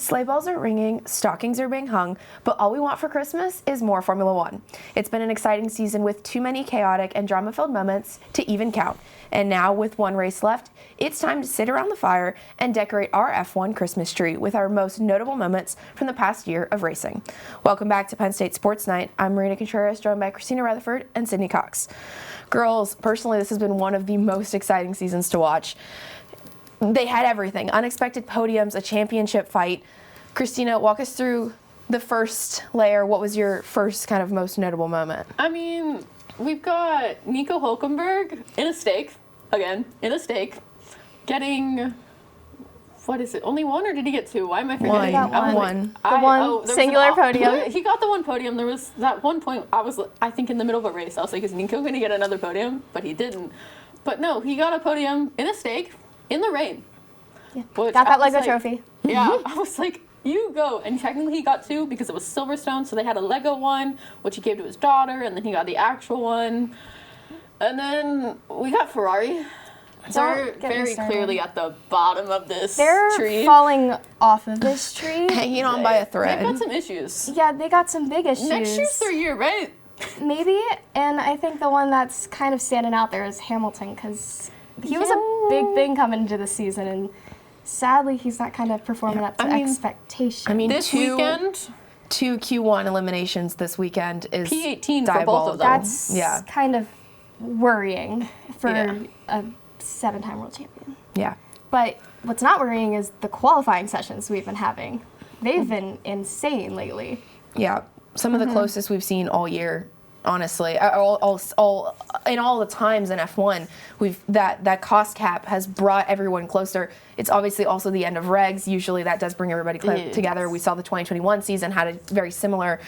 Sleigh bells are ringing, stockings are being hung, but all we want for Christmas is more Formula One. It's been an exciting season with too many chaotic and drama-filled moments to even count. And now, with one race left, it's time to sit around the fire and decorate our F1 Christmas tree with our most notable moments from the past year of racing. Welcome back to Penn State Sports Night. I'm Marina Contreras, joined by Christina Rutherford and Sydney Cox. Girls, personally, this has been one of the most exciting seasons to watch. They had everything. Unexpected podiums, a championship fight. Christina, walk us through the first layer. What was your first kind of most notable moment? I mean, we've got Nico Hulkenberg in a stake, getting, what is it, only one, or did he get two? Why am I forgetting? He got one. The one singular podium. He got the one podium. There was that one point, I think in the middle of a race, I was like, is Nico going to get another podium? But he didn't. But no, he got a podium in a stake, in the rain. Yeah. Got that Lego trophy. Yeah, I was like, you go. And technically he got two because it was Silverstone, so they had a Lego one, which he gave to his daughter, and then he got the actual one. And then we got Ferrari. They're very clearly at the bottom of this tree. They're falling off of this tree. Hanging on by a thread. They've got some issues. Yeah, they got some big issues. Next year's their year, right? Maybe, and I think the one that's kind of standing out there is Hamilton, because he was a big thing coming into the season, and sadly he's not kind of performing up to expectations. I mean, this weekend, two Q1 eliminations this weekend is P18 diabolical. for both of them. That's kind of worrying for a 7-time world champion. Yeah. But what's not worrying is the qualifying sessions we've been having. They've been insane lately. Yeah. Some of the closest we've seen all year, honestly. All in all the times in F1, that cost cap has brought everyone closer. It's obviously also the end of regs. Usually that does bring everybody together. We saw the 2021 season had a very similar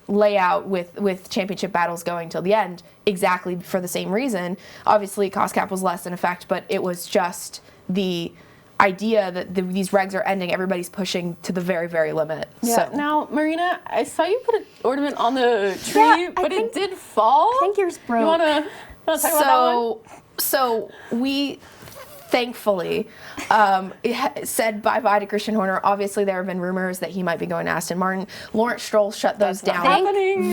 layout with championship battles going till the end, exactly for the same reason. Obviously, cost cap was less in effect, but it was just the idea that these regs are ending, everybody's pushing to the very, very limit. Yeah. So. Now, Marina, I saw you put an ornament on the tree, but it did fall. I think yours broke. You want to talk about that one? So we thankfully said bye-bye to Christian Horner. Obviously, there have been rumors that he might be going to Aston Martin. Lawrence Stroll shut those down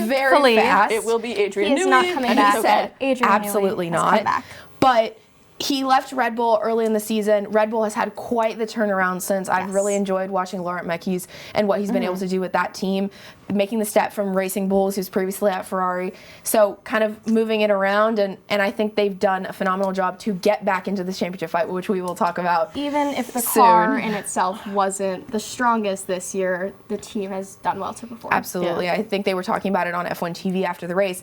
very fast. It will be Adrian He is not coming back. He said, absolutely not. But he left Red Bull early in the season. Red Bull has had quite the turnaround since. I've really enjoyed watching Laurent Mekies and what he's been able to do with that team, making the step from Racing Bulls, who's previously at Ferrari. So kind of moving it around, and I think they've done a phenomenal job to get back into the championship fight, which we will talk about Even if the soon. car in itself wasn't the strongest this year, the team has done well to perform. Absolutely. Yeah. I think they were talking about it on F1 TV after the race.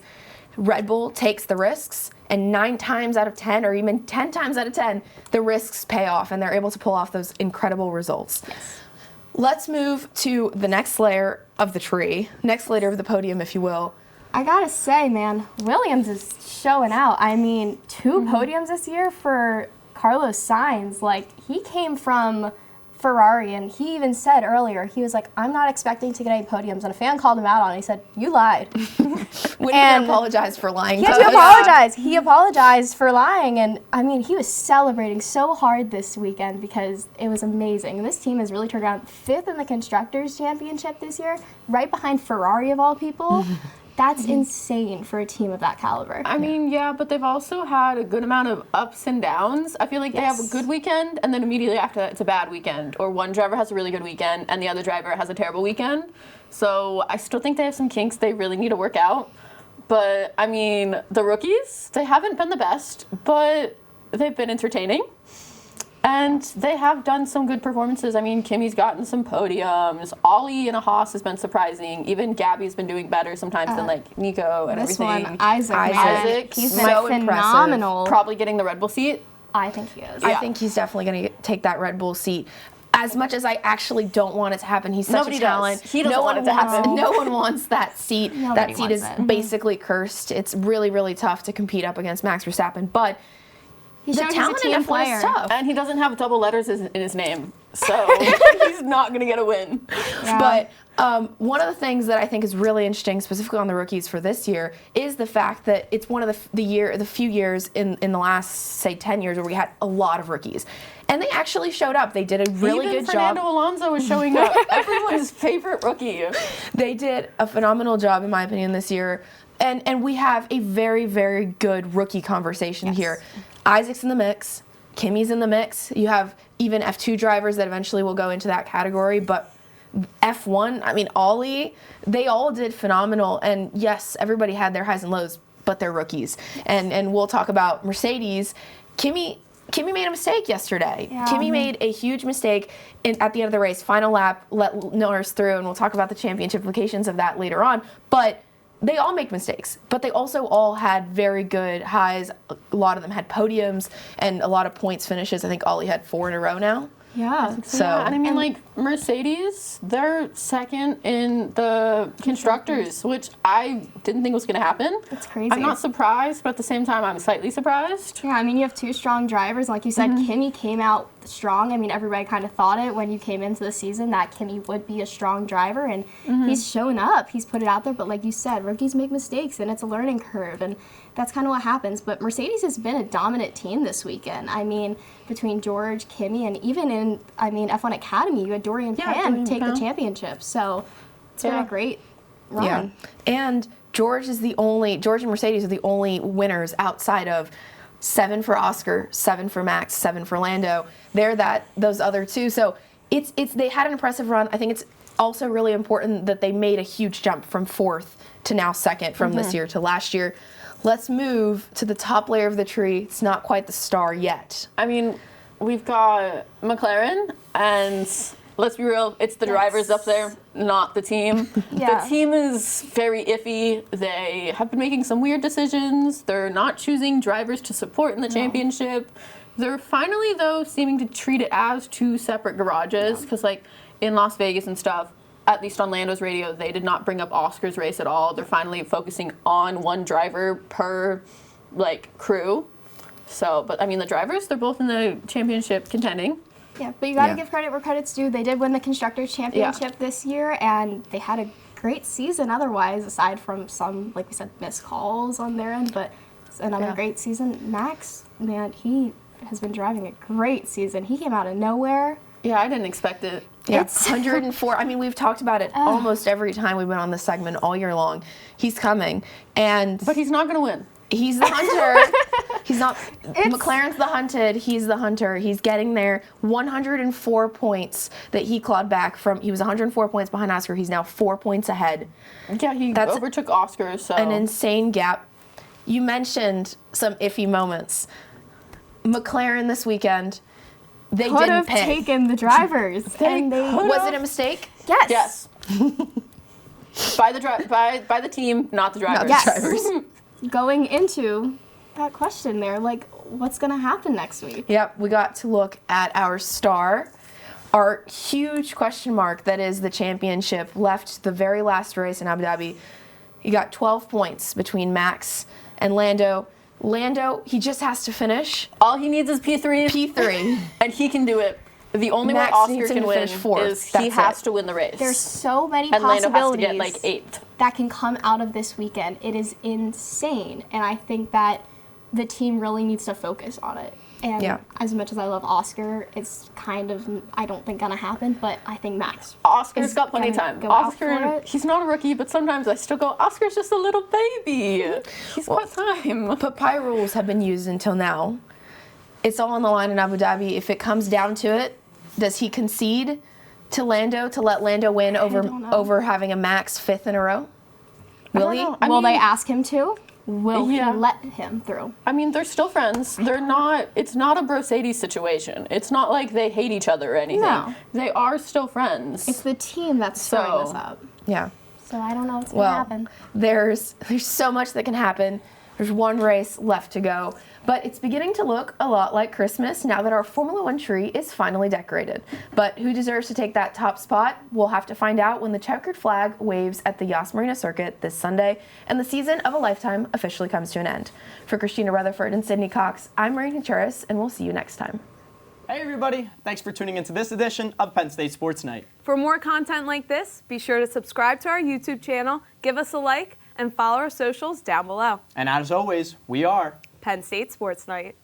Red Bull takes the risks, and 9 times out of 10, or even 10 times out of 10, the risks pay off, and they're able to pull off those incredible results. Yes. Let's move to the next layer of the tree, next layer of the podium, if you will. I gotta say, man, Williams is showing out. I mean, 2 podiums this year for Carlos Sainz. Like, he came from Ferrari, and he even said earlier, he was like, I'm not expecting to get any podiums. And a fan called him out on it. He said, you lied. Wouldn't even apologize for lying. He had to apologize. He apologized for lying. And, I mean, he was celebrating so hard this weekend because it was amazing. This team has really turned around 5th in the Constructors' Championship this year, right behind Ferrari of all people. That's insane for a team of that caliber. I mean, yeah, but they've also had a good amount of ups and downs. I feel like they have a good weekend, and then immediately after that, it's a bad weekend. Or one driver has a really good weekend, and the other driver has a terrible weekend. So I still think they have some kinks they really need to work out. But, I mean, the rookies, they haven't been the best, but they've been entertaining. And they have done some good performances. I mean, Kimmy's gotten some podiums. Ollie in a Haas has been surprising. Even Gabby's been doing better sometimes than, like, Nico and everything. One, Isaac, he's been so phenomenal. Probably getting the Red Bull seat. I think he is. I think he's definitely going to take that Red Bull seat. As much as I actually don't want it to happen, he's such a talent. He doesn't want it to happen. No one wants that seat. Nobody that seat is basically cursed. It's really, really tough to compete up against Max Verstappen, but the talent in F1 is tough. And he doesn't have double letters in his name. so he's not going to get a win. Yeah. But one of the things that I think is really interesting, specifically on the rookies for this year, is the fact that it's one of the few years in the last, say, 10 years where we had a lot of rookies. And they actually showed up. They did a really Even good Fernando job. Alonso was showing up. Everyone's favorite rookie. They did a phenomenal job, in my opinion, this year. And we have a very, very good rookie conversation here. Isaac's in the mix. Kimi's in the mix. You have even F2 drivers that eventually will go into that category. But F1, I mean, Ollie, they all did phenomenal. And yes, everybody had their highs and lows, but they're rookies. And we'll talk about Mercedes. Kimi made a mistake yesterday. Yeah. Kimi made a huge mistake at the end of the race. Final lap, let Norris through, and we'll talk about the championship implications of that later on. But they all make mistakes, but they also all had very good highs. A lot of them had podiums and a lot of points finishes. I think Ollie had 4 in a row now. Yeah. So, yeah, and I mean, like, Mercedes, they're second in the constructors, which I didn't think was going to happen. It's crazy. I'm not surprised, but at the same time, I'm slightly surprised. Yeah, I mean, you have 2 strong drivers. Like you said, Kimi came out strong. I mean, everybody kind of thought it when you came into the season that Kimi would be a strong driver, and he's shown up. He's put it out there, but like you said, rookies make mistakes, and it's a learning curve, and that's kind of what happens. But Mercedes has been a dominant team this weekend. I mean, between George, Kimi, and even in, F1 Academy, you had Dorian Penn take the championship. So it's been a great run. yeah. And George and Mercedes are the only winners outside of 7 for Oscar, 7 for Max, 7 for Lando. They're those other 2. So they had an impressive run. I think it's also really important that they made a huge jump from 4th to now 2nd from this year to last year. Let's move to the top layer of the tree. It's not quite the star yet. I mean, we've got McLaren, and let's be real, it's the drivers up there, not the team. Yeah. The team is very iffy. They have been making some weird decisions. They're not choosing drivers to support in the championship. They're finally, though, seeming to treat it as 2 separate garages, because, like, in Las Vegas and stuff, at least on Lando's radio, they did not bring up Oscar's race at all. They're finally focusing on 1 driver per, like, crew. So, but, I mean, the drivers, they're both in the championship contending. Yeah, but you got to give credit where credit's due. They did win the Constructors' Championship this year, and they had a great season otherwise, aside from some, like we said, missed calls on their end, but it's another great season. Max, man, he has been driving a great season. He came out of nowhere. Yeah, I didn't expect it. Yeah, it's 104. I mean, we've talked about it almost every time we've been on this segment all year long. He's coming, But he's not going to win. He's the hunter. He's not. McLaren's the hunted. He's the hunter. He's getting there. 104 points that he clawed back from. He was 104 points behind Oscar. He's now 4 points ahead. Yeah, he overtook Oscar. So An insane gap. You mentioned some iffy moments. McLaren this weekend. They Could didn't have pick. taken the drivers. and they Was it a mistake? Yes. By the team, not the drivers. Not the Yes. drivers. Going into that question there, like, what's going to happen next week? Yep, we got to look at our star. Our huge question mark that is the championship left the very last race in Abu Dhabi. He got 12 points between Max and Lando. Lando, he just has to finish All he needs is P3. P3. And he can do it. The only Max way Oscar needs him can to win finish 4th. is he That's has it. to win the race. There's so many and Lando has to possibilities get like 8th. that can come out of this weekend. It is insane. And I think that the team really needs to focus on it. And as much as I love Oscar, it's kind of, I don't think, going to happen, but I think Max. Oscar's is got plenty of gonna time. go out for Oscar, it. he's not a rookie, but sometimes I still go, Oscar's just a little baby. He's got time. But PI rules have been used until now. It's all on the line in Abu Dhabi. If it comes down to it, does he concede to Lando to let Lando win don't know. over having a Max 5th in a row? Will he? I Will mean, they ask him to? Will Yeah. he let him through? I mean, they're still friends. They're not, it's not a Brosadie situation. It's not like they hate each other or anything. No. They are still friends. It's the team that's stirring this up. Yeah. So I don't know what's going to Well, happen. there's so much that can happen. There's one race left to go. But it's beginning to look a lot like Christmas now that our Formula One tree is finally decorated. But who deserves to take that top spot? We'll have to find out when the checkered flag waves at the Yas Marina circuit this Sunday and the season of a lifetime officially comes to an end. For Christina Rutherford and Sydney Cox, I'm Marie Contreras, and we'll see you next time. Hey everybody, thanks for tuning into this edition of Penn State Sports Night. For more content like this, be sure to subscribe to our YouTube channel, give us a like, and follow our socials down below. And as always, we are Penn State Sports Night.